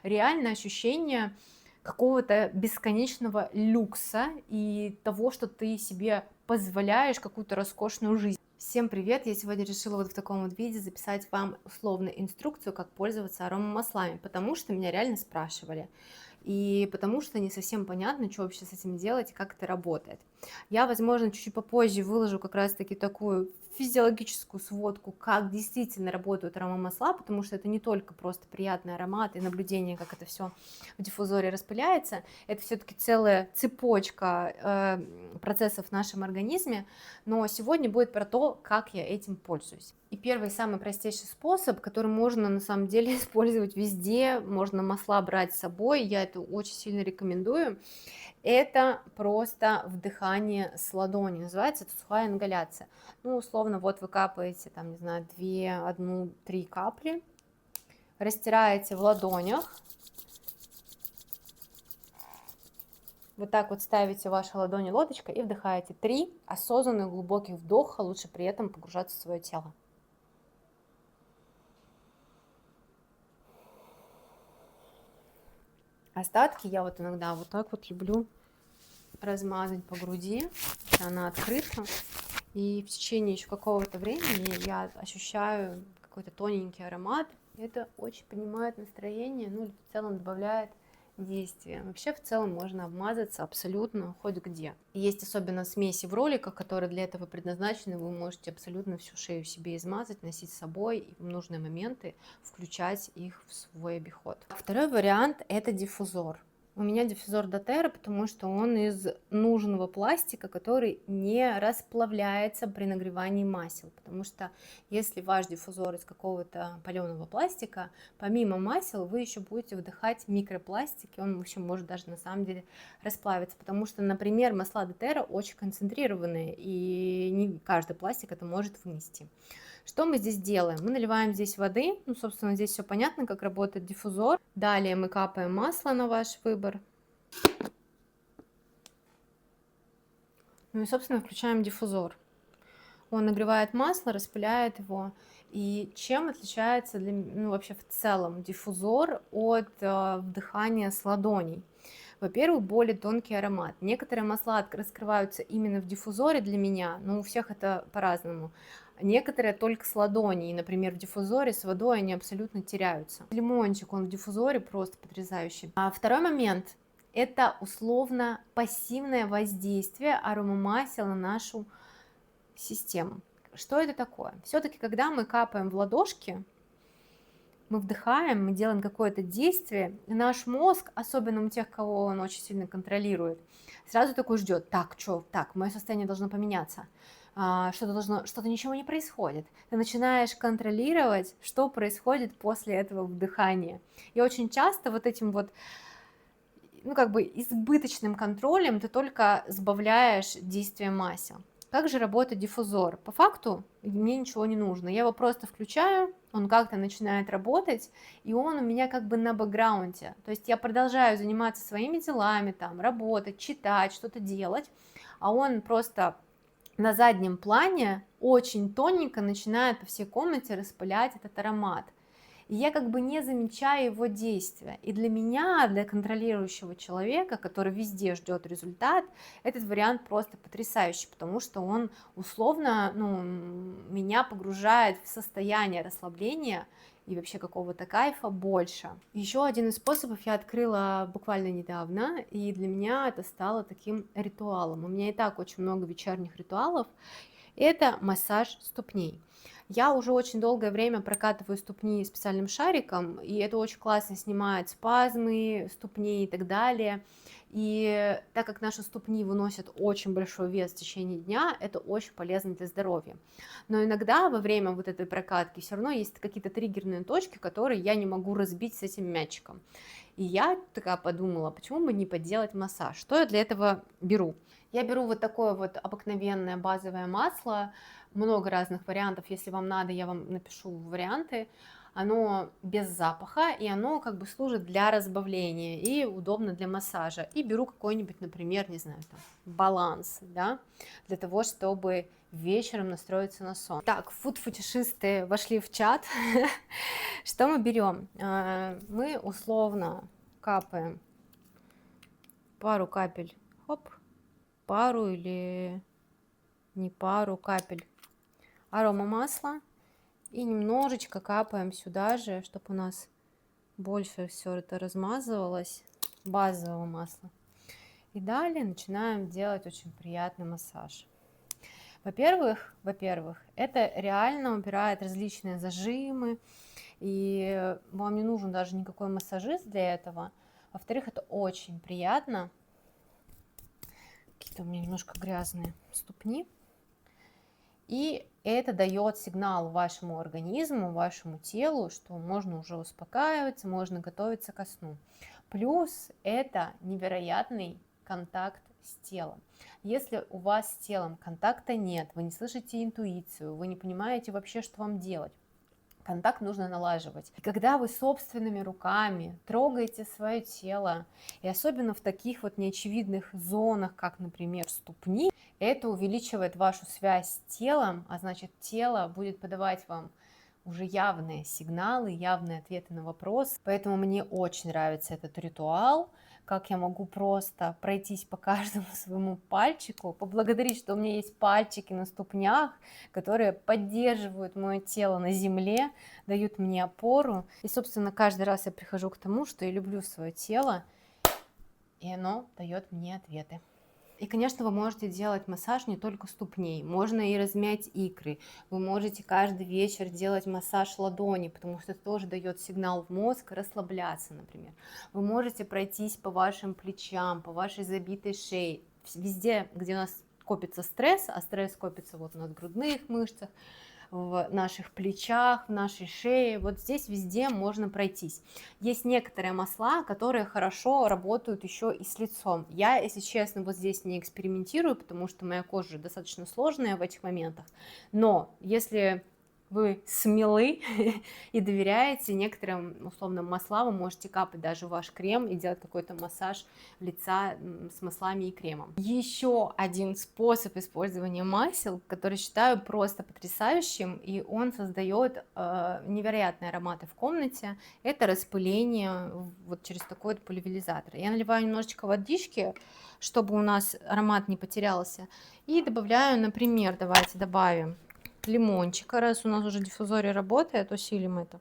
Реально ощущение какого-то бесконечного люкса и того, что ты себе позволяешь какую-то роскошную жизнь. Всем привет! Я сегодня решила вот в таком вот виде записать вам условную инструкцию, как пользоваться аромамаслами, потому что меня реально спрашивали. И потому что не совсем понятно, что вообще с этим делать и как это работает. Я, возможно, чуть-чуть попозже выложу как раз-таки такую физиологическую сводку, как действительно работают аромамасла, потому что это не только просто приятный аромат и наблюдение, как это все в диффузоре распыляется, это все-таки целая цепочка процессов в нашем организме, но сегодня будет про то, как я этим пользуюсь. И первый, самый простейший способ, который можно на самом деле использовать везде, можно масла брать с собой, я это очень сильно рекомендую, это просто вдыхание с ладони, называется это сухая ингаляция. Ну, условно, вот вы капаете, там, не знаю, 2, 1, 3 капли, растираете в ладонях, вот так вот ставите ваши ладони лодочкой и вдыхаете 3 осознанных глубоких вдоха, лучше при этом погружаться в свое тело. Остатки я вот иногда вот так вот люблю размазать по груди, она открыта, и в течение еще какого-то времени я ощущаю какой-то тоненький аромат. Это очень поднимает настроение, ну и в целом добавляет действия. Вообще в целом можно обмазаться абсолютно хоть где. И есть особенно смеси в роликах, которые для этого предназначены. Вы можете абсолютно всю шею себе измазать, носить с собой и в нужные моменты включать их в свой обиход. Второй вариант — это диффузор. У меня диффузор доTERRA, потому что он из нужного пластика, который не расплавляется при нагревании масел. Потому что если ваш диффузор из какого-то паленого пластика, помимо масел вы еще будете вдыхать микропластик, и он вообще может даже на самом деле расплавиться. Потому что, например, масла доTERRA очень концентрированные, и не каждый пластик это может вынести. Что мы здесь делаем? Мы наливаем здесь воды, ну, собственно, здесь все понятно, как работает диффузор. Далее мы капаем масло на ваш выбор. Ну и, собственно, включаем диффузор. Он нагревает масло, распыляет его. И чем отличается вообще в целом диффузор от вдыхания с ладоней? Во-первых, более тонкий аромат. Некоторые масла раскрываются именно в диффузоре для меня, но у всех это по-разному. Некоторые только с ладони, и, например, в диффузоре с водой они абсолютно теряются. Лимончик, он в диффузоре просто потрясающий. А второй момент — это условно пассивное воздействие аромамасел на нашу систему. Что это такое? Все-таки, когда мы капаем в ладошки, мы вдыхаем, мы делаем какое-то действие, и наш мозг, особенно у тех, кого он очень сильно контролирует, сразу такой ждет: так, что, так, мое состояние должно поменяться, что-то ничего не происходит. Ты начинаешь контролировать, что происходит после этого вдыхания. И очень часто вот этим вот, ну, как бы избыточным контролем ты только сбавляешь действие масел. Как же работает диффузор? По факту мне ничего не нужно. Я его просто включаю, он как-то начинает работать, и он у меня как бы на бэкграунде. То есть я продолжаю заниматься своими делами, там, работать, читать, что-то делать, а он просто на заднем плане очень тоненько начинает по всей комнате распылять этот аромат. И я как бы не замечаю его действия. И для меня, для контролирующего человека, который везде ждет результат, этот вариант просто потрясающий, потому что он условно, ну, меня погружает в состояние расслабления и вообще какого-то кайфа больше. Еще один из способов я открыла буквально недавно, и для меня это стало таким ритуалом. У меня и так очень много вечерних ритуалов. Это массаж ступней. Я уже очень долгое время прокатываю ступни специальным шариком, и это очень классно снимает спазмы ступней и так далее. И так как наши ступни выносят очень большой вес в течение дня, это очень полезно для здоровья. Но иногда во время вот этой прокатки все равно есть какие-то триггерные точки, которые я не могу разбить с этим мячиком. И я такая подумала, почему бы не поделать массаж? Что я для этого беру? Я беру вот такое вот обыкновенное базовое масло, много разных вариантов. Если вам надо, я вам напишу варианты. Оно без запаха, и оно как бы служит для разбавления и удобно для массажа. И беру какой-нибудь, например, не знаю, там, баланс, да, для того, чтобы вечером настроиться на сон. Так, фуд-фетишисты вошли в чат. Что мы берем? Мы условно капаем пару капель, хоп, пару или не пару капель арома масла и немножечко капаем сюда же, чтобы у нас больше все это размазывалось, базового масла. И далее начинаем делать очень приятный массаж. Во-первых, это реально убирает различные зажимы, и вам не нужен даже никакой массажист для этого. Во-вторых, это очень приятно. Какие-то у меня немножко грязные ступни. И это дает сигнал вашему организму, вашему телу, что можно уже успокаиваться, можно готовиться ко сну. Плюс это невероятный контакт с телом. Если у вас с телом контакта нет, вы не слышите интуицию, вы не понимаете вообще, что вам делать, контакт нужно налаживать. И когда вы собственными руками трогаете свое тело, и особенно в таких вот неочевидных зонах, как, например, ступни, это увеличивает вашу связь с телом, а значит, тело будет подавать вам уже явные сигналы, явные ответы на вопрос. Поэтому мне очень нравится этот ритуал, как я могу просто пройтись по каждому своему пальчику, поблагодарить, что у меня есть пальчики на ступнях, которые поддерживают мое тело на земле, дают мне опору. И, собственно, каждый раз я прихожу к тому, что я люблю свое тело, и оно дает мне ответы. И, конечно, вы можете делать массаж не только ступней, можно и размять икры. Вы можете каждый вечер делать массаж ладони, потому что это тоже дает сигнал в мозг расслабляться, например. Вы можете пройтись по вашим плечам, по вашей забитой шее, везде, где у нас копится стресс, а стресс копится вот у нас в грудных мышцах, в наших плечах, в нашей шее, вот здесь везде можно пройтись. Есть некоторые масла, которые хорошо работают еще и с лицом. Я, если честно, вот здесь не экспериментирую, потому что моя кожа достаточно сложная в этих моментах, но если вы смелы и доверяете некоторым условным маслам, вы можете капать даже ваш крем и делать какой-то массаж лица с маслами и кремом. Еще один способ использования масел, который считаю просто потрясающим, и он создает невероятные ароматы в комнате, это распыление вот через такой вот пульверизатор. Я наливаю немножечко водички, чтобы у нас аромат не потерялся, и добавляю, например, давайте добавим лимончика, раз у нас уже диффузория работает, усилим это,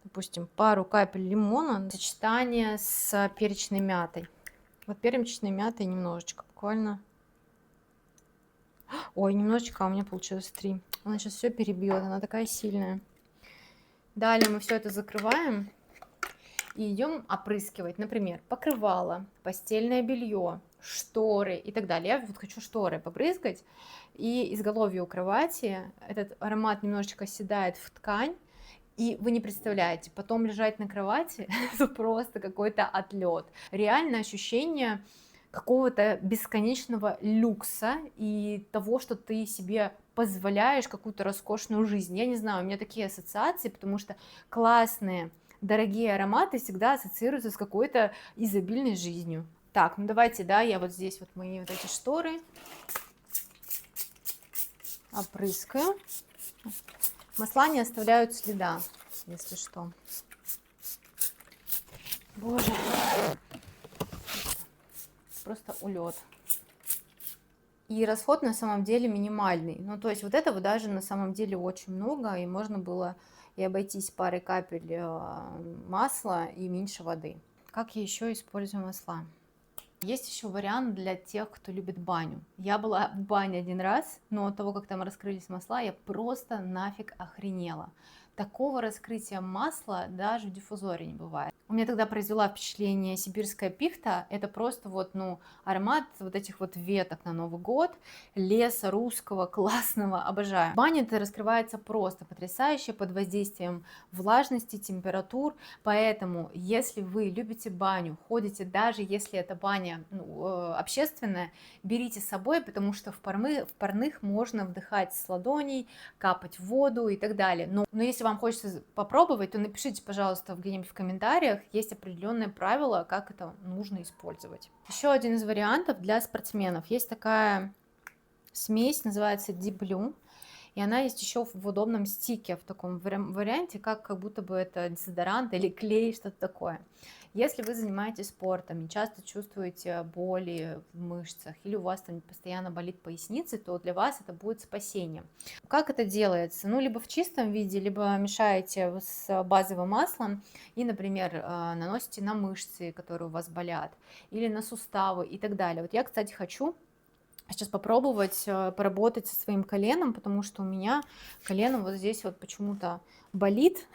допустим, пару капель лимона, сочетание с перечной мятой. Вот перечной мятой немножечко, буквально, ой, немножечко, а у меня получилось 3. Она сейчас все перебьет, она такая сильная. Далее мы все это закрываем и идем опрыскивать, например, покрывало, постельное белье, шторы и так далее. Я вот хочу шторы побрызгать, и изголовье у кровати этот аромат немножечко оседает в ткань, и вы не представляете, потом лежать на кровати это просто какой-то отлет. Реально ощущение какого-то бесконечного люкса и того, что ты себе позволяешь какую-то роскошную жизнь. Я не знаю, у меня такие ассоциации, потому что классные, дорогие ароматы всегда ассоциируются с какой-то изобильной жизнью. Так, ну давайте, да, я вот здесь вот мои вот эти шторы опрыскаю. Масла не оставляют следа, если что. Боже, просто улет. И расход на самом деле минимальный. Ну, то есть вот этого даже на самом деле очень много, и можно было и обойтись парой капель масла и меньше воды. Как я еще использую масла? Есть еще вариант для тех, кто любит баню. Я была в бане один раз, но от того, как там раскрылись масла, я просто нафиг охренела. Такого раскрытия масла даже в диффузоре не бывает. У меня тогда произвела впечатление сибирская пихта. Это просто вот, ну, аромат вот этих вот веток на Новый год, леса русского, классного, обожаю. Баня это раскрывается просто потрясающе под воздействием влажности, температур, поэтому если вы любите баню, ходите, даже если это баня общественная, берите с собой, потому что в парных можно вдыхать с ладоней, капать в воду и так далее. Но если вам хочется попробовать, то напишите, пожалуйста, где-нибудь в комментариях, есть определенные правила, как это нужно использовать. Еще один из вариантов для спортсменов. Есть такая смесь, называется Deep Blue. И она есть еще в удобном стике, в таком варианте, как будто бы это дезодорант или клей, что-то такое. Если вы занимаетесь спортом и часто чувствуете боли в мышцах, или у вас там постоянно болит поясница, то для вас это будет спасением. Как это делается? Ну, либо в чистом виде, либо мешаете с базовым маслом и, например, наносите на мышцы, которые у вас болят, или на суставы и так далее. Вот я, кстати, хочу сейчас попробовать поработать со своим коленом, потому что у меня колено вот здесь вот почему-то болит,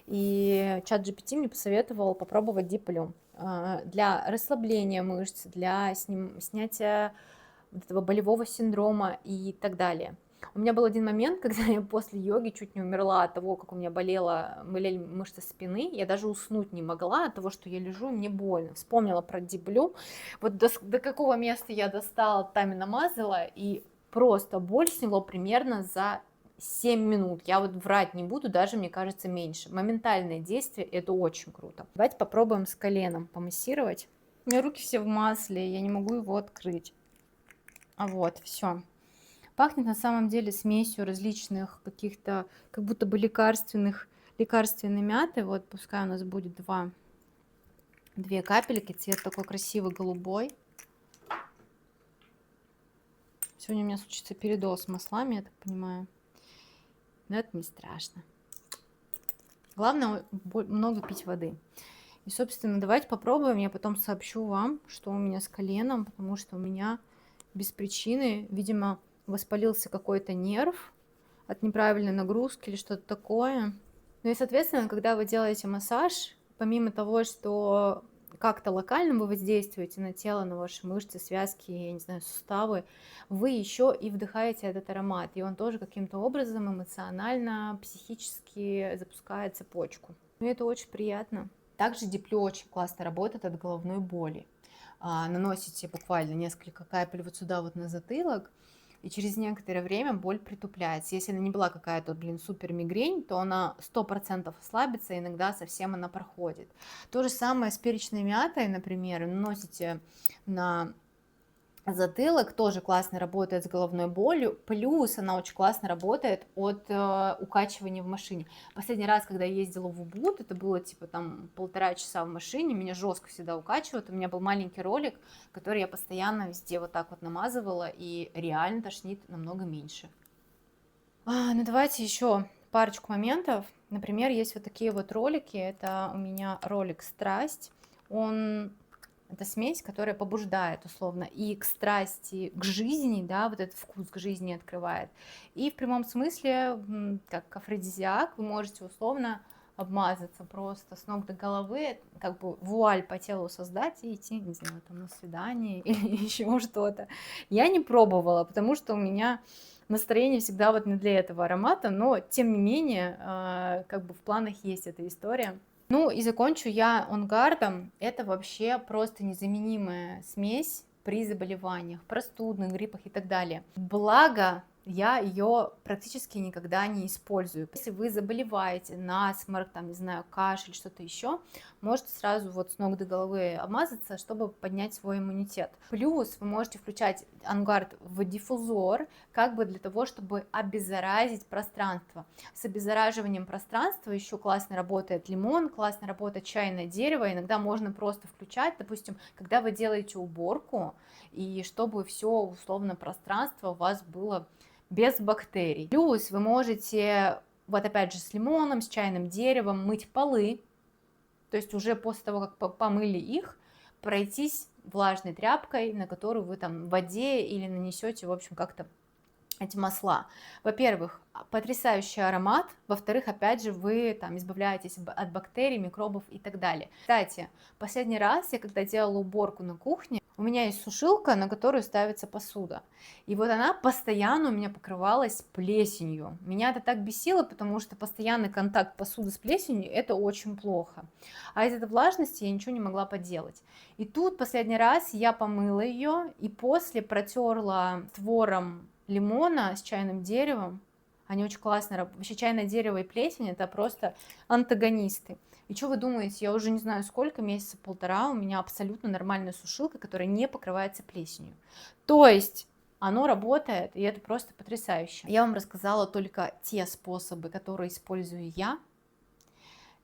и ChatGPT мне посоветовал попробовать Deep Blue для расслабления мышц, для снятия вот этого болевого синдрома и так далее. У меня был один момент, когда я после йоги чуть не умерла от того, как у меня болели мышцы спины. Я даже уснуть не могла от того, что я лежу, мне больно. Вспомнила про Deep Blue. Вот до какого места я достала, там и намазала, и просто боль сняло примерно за 7 минут. Я вот врать не буду, даже, мне кажется, меньше. Моментальное действие, это очень круто. Давайте попробуем с коленом помассировать. У меня руки все в масле, я не могу его открыть. А вот, все. Пахнет на самом деле смесью различных каких-то, как будто бы лекарственной мяты. Вот пускай у нас будет две капельки, цвет такой красивый голубой. Сегодня у меня случится передоз маслами, я так понимаю. Но это не страшно. Главное много пить воды. И, собственно, давайте попробуем. Я потом сообщу вам, что у меня с коленом, потому что у меня без причины, видимо, воспалился какой-то нерв от неправильной нагрузки или что-то такое. Ну и, соответственно, когда вы делаете массаж, помимо того, что как-то локально вы воздействуете на тело, на ваши мышцы, связки, я не знаю, суставы, вы еще и вдыхаете этот аромат, и он тоже каким-то образом эмоционально, психически запускает цепочку. И это очень приятно. Также Deep Blue очень классно работает от головной боли. Наносите буквально несколько капель вот сюда вот на затылок, и через некоторое время боль притупляется. Если она не была какая-то, супер мигрень, то она 100% ослабится, иногда совсем она проходит. То же самое с перечной мятой, например, наносите на затылок, тоже классно работает с головной болью, плюс она очень классно работает от укачивания в машине. Последний раз, когда я ездила в Убуд, это было типа там 1,5 часа в машине, меня жестко всегда укачивает, у меня был маленький ролик, который я постоянно везде вот так вот намазывала, и реально тошнит намного меньше. Ну давайте еще парочку моментов. Например, есть вот такие вот ролики, это у меня ролик «Страсть», это смесь, которая побуждает, условно, и к страсти, к жизни, да, вот этот вкус к жизни открывает. И в прямом смысле, как афродизиак, вы можете, условно, обмазаться просто с ног до головы, как бы вуаль по телу создать и идти, не знаю, там на свидание или еще что-то. Я не пробовала, потому что у меня настроение всегда вот не для этого аромата, но, тем не менее, как бы в планах есть эта история. Ну и закончу я On Guard. Это вообще просто незаменимая смесь при заболеваниях, простудных, гриппах и так далее. Благо, я ее практически никогда не использую. Если вы заболеваете, насморк, там, не знаю, кашель, что-то еще, можете сразу вот с ног до головы обмазаться, чтобы поднять свой иммунитет. Плюс вы можете включать On Guard в диффузор, как бы для того, чтобы обеззаразить пространство. С обеззараживанием пространства еще классно работает лимон, классно работает чайное дерево, иногда можно просто включать, допустим, когда вы делаете уборку, и чтобы все условно пространство у вас было без бактерий. Плюс вы можете, вот опять же, с лимоном, с чайным деревом мыть полы, то есть уже после того, как помыли их, пройтись влажной тряпкой, на которую вы там в воде или нанесете, в общем, как-то эти масла. Во-первых, потрясающий аромат, во-вторых, опять же, вы там избавляетесь от бактерий, микробов и так далее. Кстати, последний раз я когда делала уборку на кухне, у меня есть сушилка, на которую ставится посуда. И вот она постоянно у меня покрывалась плесенью. Меня это так бесило, потому что постоянный контакт посуды с плесенью – это очень плохо. А из этой влажности я ничего не могла поделать. И тут последний раз я помыла ее и после протерла твором лимона с чайным деревом. Они очень классно работают. Вообще чайное дерево и плесень – это просто антагонисты. И что вы думаете, я уже не знаю сколько, месяца полтора, у меня абсолютно нормальная сушилка, которая не покрывается плесенью. То есть оно работает, и это просто потрясающе. Я вам рассказала только те способы, которые использую я.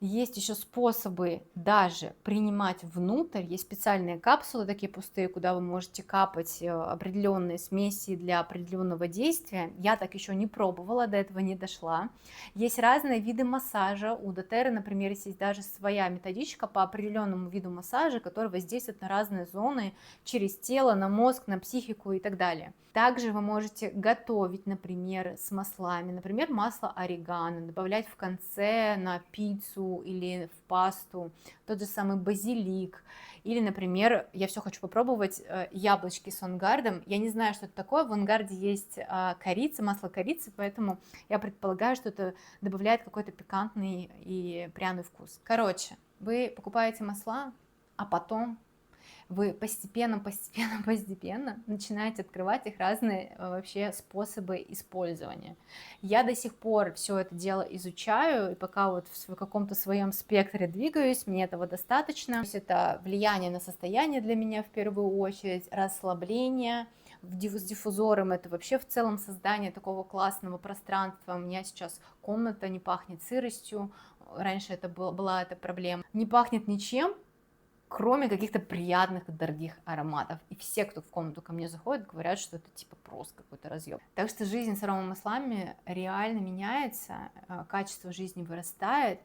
Есть еще способы даже принимать внутрь. Есть специальные капсулы, такие пустые, куда вы можете капать определенные смеси для определенного действия. Я так еще не пробовала, до этого не дошла. Есть разные виды массажа. У доTERRA, например, есть даже своя методичка по определенному виду массажа, который воздействует на разные зоны через тело, на мозг, на психику и так далее. Также вы можете готовить, например, с маслами. Например, масло орегано добавлять в конце на пиццу или в пасту. Тот же самый базилик. Или, например, я все хочу попробовать яблочки с авангардом. Я не знаю, что это такое. В авангарде есть корица, масло корицы, поэтому я предполагаю, что это добавляет какой-то пикантный и пряный вкус. Короче, вы покупаете масла, а потом вы постепенно начинаете открывать их разные вообще способы использования. Я до сих пор все это дело изучаю, и пока вот в каком-то своем спектре двигаюсь, мне этого достаточно. То есть это влияние на состояние для меня в первую очередь, расслабление. С диффузором это вообще в целом создание такого классного пространства. У меня сейчас комната не пахнет сыростью, раньше это была эта проблема. Не пахнет ничем, кроме каких-то приятных и дорогих ароматов. И все, кто в комнату ко мне заходит, говорят, что это типа просто какой-то разъем. Так что жизнь с аромамаслами реально меняется, качество жизни вырастает,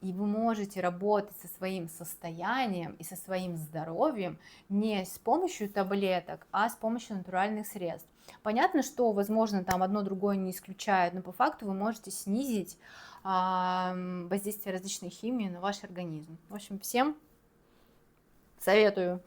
и вы можете работать со своим состоянием и со своим здоровьем не с помощью таблеток, а с помощью натуральных средств. Понятно, что, возможно, там одно другое не исключает, но по факту вы можете снизить воздействие различной химии на ваш организм. В общем, всем советую.